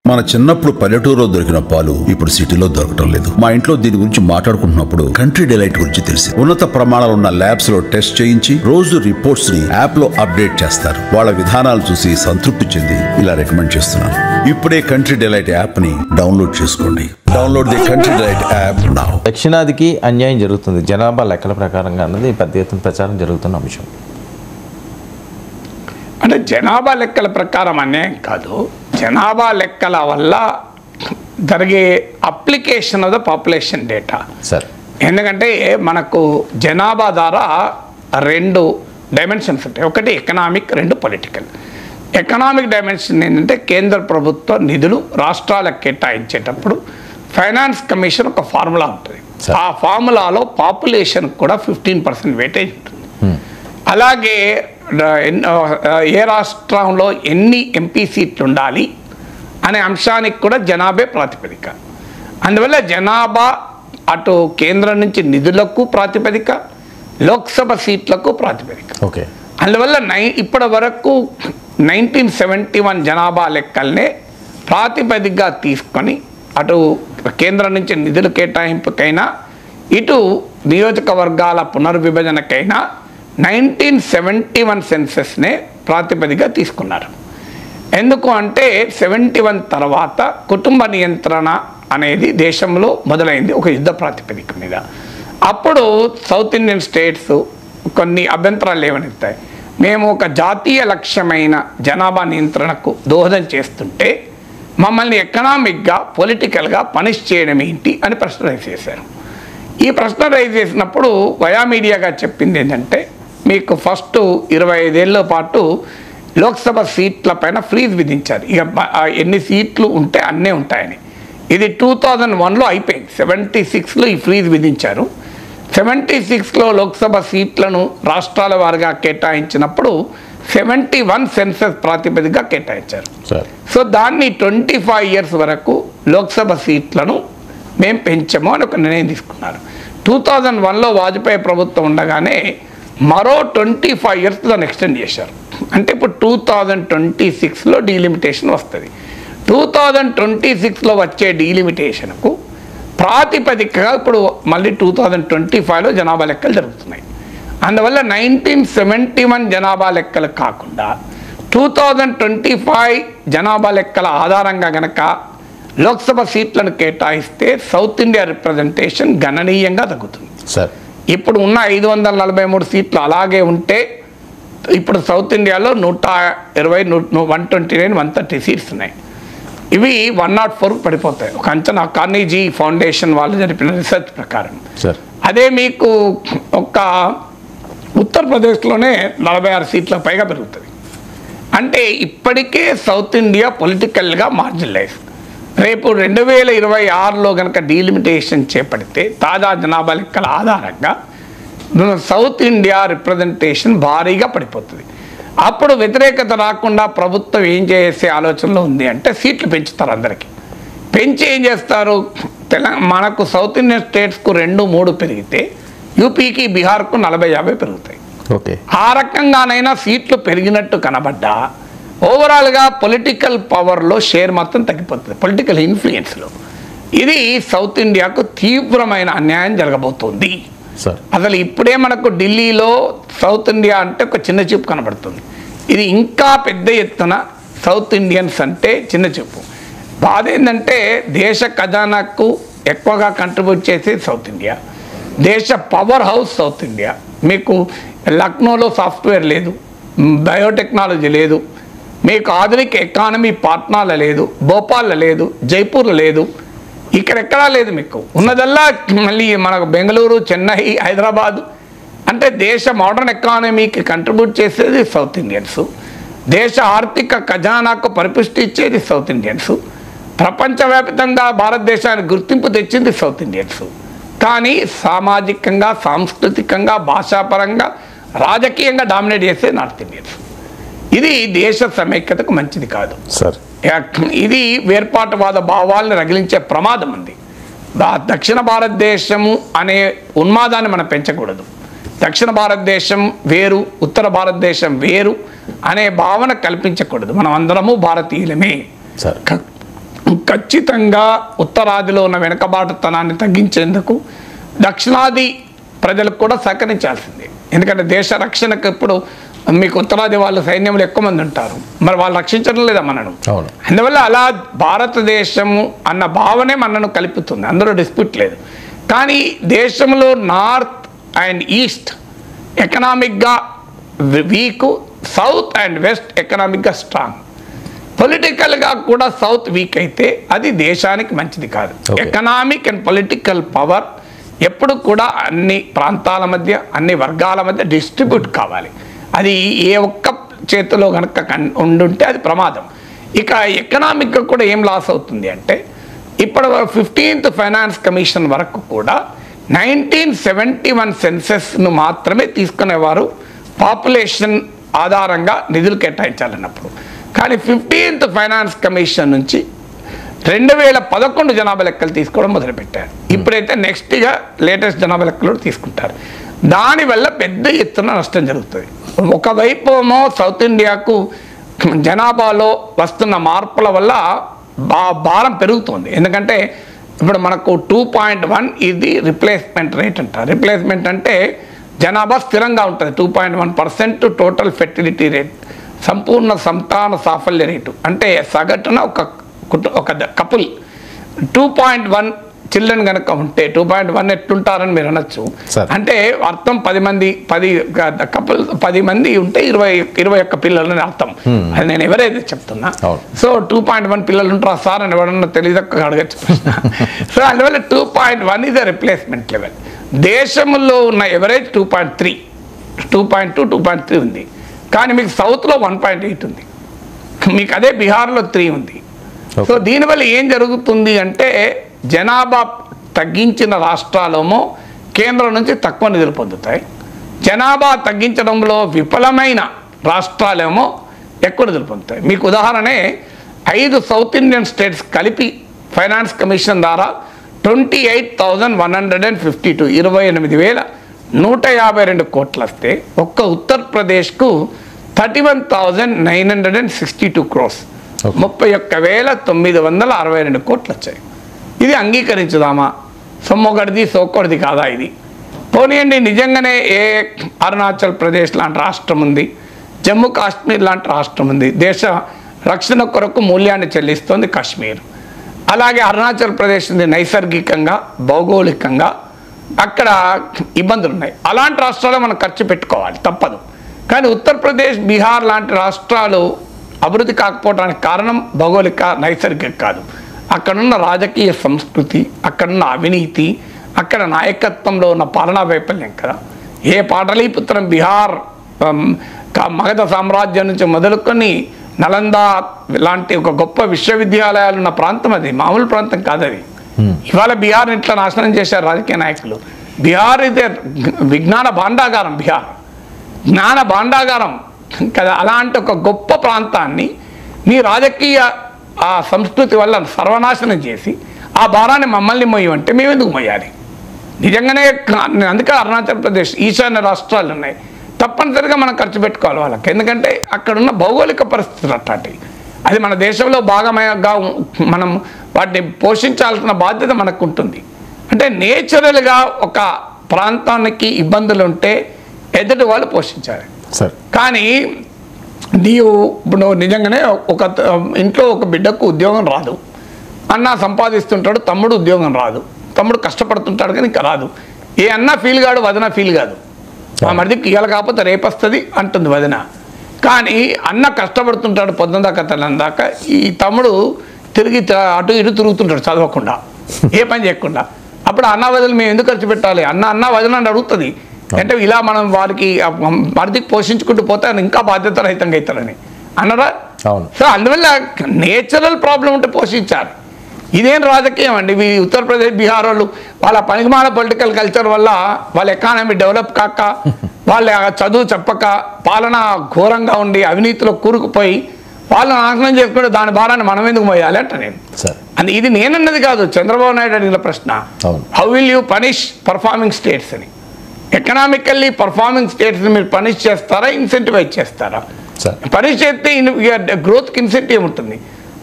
మన చిన్నప్పుడు పల్లెటూరులో దొరికిన పాలు ఇప్పుడు సిటీలో దొరకటం లేదు. మా ఇంట్లో దీని గురించి మాట్లాడుకుంటున్నప్పుడు కంట్రీ డిలైట్ గురించి తెలిసి ఉన్నత ప్రమాణాలు ఉన్న ల్యాబ్స్ లో టెస్ట్ చేయించి రోజు రిపోర్ట్స్ ని యాప్ లో అప్డేట్ చేస్తారు. వాళ్ళ విధానాలు చూసి సంతృప్తి చెంది ఇలా రికమెండ్ చేస్తున్నాను. ఇప్పుడే కంట్రీ డిలైట్ యాప్ ని డౌన్లోడ్ చేసుకోండి. Download the Country Delight app now. దక్షిణాదికి అన్యాయం జరుగుతుంది జనాభా లెక్కల ప్రకారంగా అన్నది పెద్ద ఎత్తున ప్రచారం జరుగుతున్న అంశం. అంటే జనాభా లెక్కల ప్రకారం అన్యాయం కాదు, జనాభా లెక్కల వల్ల జరిగే application of the population data sir. ఎందుకంటే మనకు జనాభా ద్వారా రెండు డైమెన్షన్స్ ఉంటాయి, ఒకటి ఎకనామిక్, రెండు పొలిటికల్. ఎకనామిక్ డైమెన్షన్ ఏంటంటే కేంద్ర ప్రభుత్వ నిధులు రాష్ట్రాలకు కేటాయించేటప్పుడు ఫైనాన్స్ కమిషన్ ఒక ఫార్ములా ఉంటుంది. ఆ ఫార్ములాలో పాపులేషన్ కూడా 15% వెయిటేజ్ ఉంటుంది. అలాగే ఏ రాష్ట్రంలో ఎన్ని ఎంపీ సీట్లు ఉండాలి అనే అంశానికి కూడా జనాభా ప్రాతిపదిక. అందువల్ల జనాభా అటు కేంద్రం నుంచి నిధులకు ప్రాతిపదిక, లోక్సభ సీట్లకు ప్రాతిపదిక. ఓకే. అందువల్ల ఇప్పటి వరకు 1971 జనాభా లెక్కల్నే ప్రాతిపదికగా తీసుకొని అటు కేంద్రం నుంచి నిధుల కేటాయింపుకైనా ఇటు నియోజకవర్గాల పునర్విభజనకైనా 1971 సెన్సెస్నే ప్రాతిపదికగా తీసుకున్నారు. ఎందుకు అంటే 71 తర్వాత కుటుంబ నియంత్రణ అనేది దేశంలో మొదలైంది ఒక యుద్ధ ప్రాతిపదిక మీద. అప్పుడు సౌత్ ఇండియన్ స్టేట్స్ కొన్ని అభ్యంతరాలు లేవనెత్తాయి. మేము ఒక జాతీయ లక్ష్యమైన జనాభా నియంత్రణకు దోహదం చేస్తుంటే మమ్మల్ని ఎకనామిక్గా పొలిటికల్గా పనిష్ చేయడం ఏంటి అని ప్రశ్న రైజ్ చేశారు. ఈ ప్రశ్న రైజ్ చేసినప్పుడు వయా మీడియాగా చెప్పింది ఏంటంటే మీకు ఫస్ట్ 25 ఏళ్ళ పాటు లోక్సభ సీట్ల పైన ఫ్రీజ్ విధించారు. ఇక ఎన్ని సీట్లు ఉంటే అన్నీ ఉంటాయని. ఇది 2001లో అయిపోయింది. 76లో ఈ ఫ్రీజ్ విధించారు. 76లో లోక్సభ సీట్లను రాష్ట్రాల వారిగా కేటాయించినప్పుడు 71 సెన్సస్ ప్రాతిపదికగా కేటాయించారు. సో దాన్ని 25 ఇయర్స్ వరకు లోక్సభ సీట్లను మేము పెంచాము అని ఒక నిర్ణయం తీసుకున్నారు. 2001లో వాజ్పేయి ప్రభుత్వం ఉండగానే మరో 25 ఇయర్స్ దాన్ని ఎక్స్టెండ్ చేశారు. అంటే ఇప్పుడు 2026లో డీలిమిటేషన్ వస్తుంది. 2026లో వచ్చే డీలిమిటేషన్కు ప్రాతిపదికగా ఇప్పుడు మళ్ళీ 2025లో జనాభా లెక్కలు జరుగుతున్నాయి. అందువల్ల 1971 జనాభా లెక్కలు కాకుండా 2025 జనాభా లెక్కల ఆధారంగా గనక లోక్సభ సీట్లను కేటాయిస్తే సౌత్ ఇండియా రిప్రజెంటేషన్ గణనీయంగా తగ్గుతుంది. సార్, ఇప్పుడు ఉన్న 543 సీట్లు అలాగే ఉంటే ఇప్పుడు సౌత్ ఇండియాలో 120, 129, 130 సీట్స్ ఉన్నాయి. ఇవి 104 పడిపోతాయి ఒక అంచనా, కార్నీజీ ఫౌండేషన్ వాళ్ళు జరిపిన రీసెర్చ్ ప్రకారం. అదే మీకు ఒక ఉత్తరప్రదేశ్లోనే 46 సీట్ల పైగా పెరుగుతుంది. అంటే ఇప్పటికే సౌత్ ఇండియా పొలిటికల్గా మార్జినలైజ్. రేపు 2026లో కనుక డీలిమిటేషన్ చేపడితే తాజా జనాభా లెక్కల ఆధారంగా సౌత్ ఇండియా రిప్రజెంటేషన్ భారీగా పడిపోతుంది. అప్పుడు వ్యతిరేకత రాకుండా ప్రభుత్వం ఏం చేసే ఆలోచనలో ఉంది అంటే సీట్లు పెంచుతారు. అందరికీ పెంచి ఏం చేస్తారు, మనకు సౌత్ ఇండియన్ స్టేట్స్కు 2, 3 పెరిగితే యూపీకి, బీహార్కు 40-50 పెరుగుతాయి. ఆ రకంగానైనా సీట్లు పెరిగినట్టు కనబడ్డా ఓవరాల్గా పొలిటికల్ పవర్లో షేర్ మొత్తం తగ్గిపోతుంది, పొలిటికల్ ఇన్ఫ్లుయెన్స్లో. ఇది సౌత్ ఇండియాకు తీవ్రమైన అన్యాయం జరగబోతోంది. అసలు ఇప్పుడే మనకు ఢిల్లీలో సౌత్ ఇండియా అంటే ఒక చిన్న చూపు కనబడుతుంది. ఇది ఇంకా పెద్ద ఎత్తున సౌత్ ఇండియన్స్ అంటే చిన్న చూపు. బాధ ఏంటంటే దేశ ఖజానాకు ఎక్కువగా కంట్రిబ్యూట్ చేసేది సౌత్ ఇండియా, దేశ పవర్ హౌస్ సౌత్ ఇండియా. మీకు లక్నోలో సాఫ్ట్వేర్ లేదు, బయోటెక్నాలజీ లేదు, మీకు ఆధునిక ఎకానమీ పాట్నాలో లేదు, భోపాల్లో లేదు, జైపూర్లో లేదు, ఇక్కడెక్కడా లేదు. మీకు ఉన్నదల్లా మళ్ళీ మనకు బెంగళూరు, చెన్నై, హైదరాబాదు. అంటే దేశ మోడర్న్ ఎకానమీకి కంట్రిబ్యూట్ చేసేది సౌత్ ఇండియన్స్, దేశ ఆర్థిక ఖజానాకు పరిపుష్టి ఇచ్చేది సౌత్ ఇండియన్స్, ప్రపంచవ్యాప్తంగా భారతదేశానికి గుర్తింపు తెచ్చింది సౌత్ ఇండియన్స్. కానీ సామాజికంగా, సాంస్కృతికంగా, భాషాపరంగా, రాజకీయంగా డామినేట్ చేసేది నార్త్ ఇండియన్స్. ఇది దేశ సమైక్యతకు మంచిది కాదు. ఇది వేర్పాటువాద భావాలను రగిలించే ప్రమాదం ఉంది. దక్షిణ భారతదేశము అనే ఉన్మాదాన్ని మనం పెంచకూడదు. దక్షిణ భారతదేశం వేరు, ఉత్తర భారతదేశం వేరు అనే భావన కల్పించకూడదు. మనం అందరము భారతీయులమే. ఖచ్చితంగా ఉత్తరాదిలో ఉన్న వెనుకబాటుతనాన్ని తగ్గించేందుకు దక్షిణాది ప్రజలకు కూడా సహకరించాల్సిందే. ఎందుకంటే దేశ రక్షణకు ఇప్పుడు మీకు ఉత్తరాది వాళ్ళ సైన్యంలో ఎక్కువ మంది ఉంటారు, మరి వాళ్ళు రక్షించడం లేదా మనను. అందువల్ల అలా భారతదేశము అన్న భావనే మనను కలుపుతుంది, అందులో డిస్ప్యూట్ లేదు. కానీ దేశంలో నార్త్ అండ్ ఈస్ట్ ఎకనామిక్గా వీక్, సౌత్ అండ్ వెస్ట్ ఎకనామిక్గా స్ట్రాంగ్. పొలిటికల్గా కూడా సౌత్ వీక్ అయితే అది దేశానికి మంచిది కాదు. ఎకనామిక్ అండ్ పొలిటికల్ పవర్ ఎప్పుడు కూడా అన్ని ప్రాంతాల మధ్య, అన్ని వర్గాల మధ్య డిస్ట్రిబ్యూట్ కావాలి. అది ఏ ఒక్క చేతిలో కనుక ఉండుంటే అది ప్రమాదం. ఇక ఎకనామిక్గా కూడా ఏం లాస్ అవుతుంది అంటే, ఇప్పుడు 15th ఫైనాన్స్ కమిషన్ వరకు కూడా 1971 సెన్సెస్ను మాత్రమే తీసుకునేవారు పాపులేషన్ ఆధారంగా నిధులు కేటాయించాలన్నప్పుడు. కానీ 15th ఫైనాన్స్ కమిషన్ నుంచి 2011 జనాభా లెక్కలు తీసుకోవడం మొదలుపెట్టారు. ఇప్పుడైతే నెక్స్ట్గా లేటెస్ట్ జనాభా లెక్కలు తీసుకుంటారు. దానివల్ల పెద్ద ఎత్తున నష్టం జరుగుతుంది. ఒకవైపు ఏమో సౌత్ ఇండియాకు జనాభాలో వస్తున్న మార్పుల వల్ల భారం పెరుగుతుంది. ఎందుకంటే ఇప్పుడు మనకు 2.1 ఇది రిప్లేస్మెంట్ రేట్ అంటారు. రిప్లేస్మెంట్ అంటే జనాభా స్థిరంగా ఉంటుంది. 2.1% టోటల్ ఫెర్టిలిటీ రేట్, సంపూర్ణ సంతాన సాఫల్య రేటు. అంటే సగటున ఒక కపుల్ 2.1 చిల్డ్రన్ కనుక ఉంటే 2.1 ఎట్లుంటారని మీరు అనొచ్చు. అంటే అర్థం 10 మంది ఉంటే 21 పిల్లలని అర్థం. అది నేను ఎవరైతే చెప్తున్నా. సో 2.1 పిల్లలు ఉంటారా సార్ అని ఎవరన్నా తెలియదు అడగచ్చు ప్రశ్న. సో అందువల్ల 2.1 ఇది రిప్లేస్మెంట్ లెవెల్. దేశంలో ఉన్న ఎవరేజ్ 2.3, 2.2, 2.3 ఉంది. కానీ మీకు సౌత్లో 1.8 ఉంది, మీకు అదే బీహార్లో 3 ఉంది. సో దీనివల్ల ఏం జరుగుతుంది అంటే, జనాభా తగ్గించిన రాష్ట్రాలేమో కేంద్రం నుంచి తక్కువ నిధులు పొందుతాయి, జనాభా తగ్గించడంలో విఫలమైన రాష్ట్రాలేమో ఎక్కువ నిధులు పొందుతాయి. మీకు ఉదాహరణే 5 సౌత్ ఇండియన్ స్టేట్స్ కలిపి ఫైనాన్స్ కమిషన్ ద్వారా 28,152 28,152 కోట్లు వస్తే, ఒక్క ఉత్తరప్రదేశ్కు 31,962 crores 31,962 కోట్లు వచ్చాయి. ఇది అంగీకరించుదామా? సొమ్మొకటిది సోకొడిది కాదా ఇది? పోనీయండి, నిజంగానే ఏ అరుణాచల్ ప్రదేశ్ లాంటి రాష్ట్రం ఉంది, జమ్మూ కాశ్మీర్ లాంటి రాష్ట్రం ఉంది, దేశ రక్షణ కొరకు మూల్యాన్ని చెల్లిస్తోంది కాశ్మీర్. అలాగే అరుణాచల్ ప్రదేశ్ ఉంది, నైసర్గికంగా భౌగోళికంగా అక్కడ ఇబ్బందులు ఉన్నాయి. అలాంటి రాష్ట్రాలు మనం ఖర్చు పెట్టుకోవాలి, తప్పదు. కానీ ఉత్తరప్రదేశ్, బీహార్ లాంటి రాష్ట్రాలు అభివృద్ధి కాకపోవడానికి కారణం భౌగోళిక నైసర్గిక కాదు, అక్కడున్న రాజకీయ సంస్కృతి, అక్కడున్న అవినీతి, అక్కడ నాయకత్వంలో ఉన్న పాలనా వైఫల్యం కదా. ఏ పాటలీపుత్రం బీహార్ మగధ సామ్రాజ్యం నుంచి మొదలుకొని నలంద లాంటి ఒక గొప్ప విశ్వవిద్యాలయాలు ఉన్న ప్రాంతం, అది మామూలు ప్రాంతం కాదు. అది ఇవాళ బీహార్ ఇట్లా నాశనం చేశారు రాజకీయ నాయకులు. బీహార్ ఇదే విజ్ఞాన భాండాగారం, బీహార్ జ్ఞాన భాండాగారం కదా. అలాంటి ఒక గొప్ప ప్రాంతాన్ని మీ రాజకీయ ఆ సంస్కృతి వల్ల సర్వనాశనం చేసి ఆ భారాన్ని మమ్మల్ని మొయ్యమంటే మేము ఎందుకు మొయ్యాలి? నిజంగానే అందుకే అరుణాచల్ ప్రదేశ్, ఈశాన్య రాష్ట్రాలు ఉన్నాయి, తప్పనిసరిగా మనం ఖర్చు పెట్టుకోవాలి వాళ్ళకి. ఎందుకంటే అక్కడున్న భౌగోళిక పరిస్థితులు అట్లాంటివి. అది మన దేశంలో భాగంగా మనం వాటిని పోషించాల్సిన బాధ్యత మనకు ఉంటుంది. అంటే నేచురల్గా ఒక ప్రాంతానికి ఇబ్బందులు ఉంటే ఎదుటి వాళ్ళు పోషించాలి. కానీ నువ్వు నిజంగానే ఒక ఇంట్లో ఒక బిడ్డకు ఉద్యోగం రాదు, అన్న సంపాదిస్తుంటాడు, తమ్ముడు ఉద్యోగం రాదు, తమ్ముడు కష్టపడుతుంటాడు కానీ ఇంకా రాదు. ఏ అన్న ఫీల్ కాడు, వదిన ఫీల్ కాదు. ఆ మరిదికి ఇవాళ కాకపోతే రేపు వస్తుంది అంటుంది వదిన. కానీ అన్న కష్టపడుతుంటాడు పొద్దుందాకా తెల్లందాకా, ఈ తమ్ముడు తిరిగి అటు ఇటు తిరుగుతుంటాడు చదవకుండా, ఏ పని చేయకుండా. అప్పుడు అన్న వదిలి మేము ఎందుకు ఖర్చు పెట్టాలి? అన్న వదిన అని అడుగుతుంది. అంటే ఇలా మనం వారికి మరిదికి పోషించుకుంటూ పోతే ఇంకా బాధ్యత రహితంగా అవుతారని అన్నరా. సో అందువల్ల నేచురల్ ప్రాబ్లం ఉంటే పోషించాలి. ఇదేం రాజకీయం అండి? ఉత్తరప్రదేశ్, బీహార్ వాళ్ళు వాళ్ళ పనికిమాల పొలిటికల్ కల్చర్ వల్ల వాళ్ళ ఎకానమీ డెవలప్ కాక, వాళ్ళ చదువు చెప్పక, పాలన ఘోరంగా ఉండి అవినీతిలో కూరుకుపోయి వాళ్ళు నాశనం చేసుకుంటే దాని భారాన్ని మనం ఎందుకు మోయాలి అంట నేను. అని ఇది నేనన్నది కాదు, చంద్రబాబు నాయుడు అడిగిన ప్రశ్న. How will you punish performing states అని. ఎకనామికల్లీ పర్ఫార్మింగ్ స్టేట్స్ని మీరు పనిష్ చేస్తారా, ఇన్సెంటివైజ్ చేస్తారా? పనిష్ చేస్తే గ్రోత్కి ఇన్సెంటివ్ ఉంటుంది.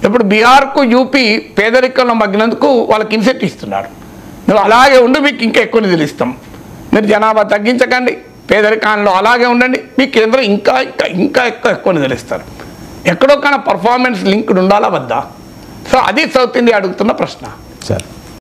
ఇప్పుడు బీహార్కు యూపీ పేదరికంలో మగ్గినందుకు వాళ్ళకి ఇన్సెంట్ ఇస్తున్నారు. నువ్వు అలాగే ఉండి మీకు ఇంకా ఎక్కువ నిధులు ఇస్తాం, మీరు జనాభా తగ్గించకండి, పేదరికాల్లో అలాగే ఉండండి, మీకు కేంద్రం ఇంకా ఇంకా ఇంకా ఎక్కువ నిధులు ఇస్తారు. ఎక్కడో కానీ పర్ఫార్మెన్స్ లింక్డ్ ఉండాలా వద్దా? సో అది సౌత్ ఇండియా అడుగుతున్న ప్రశ్న. సరే.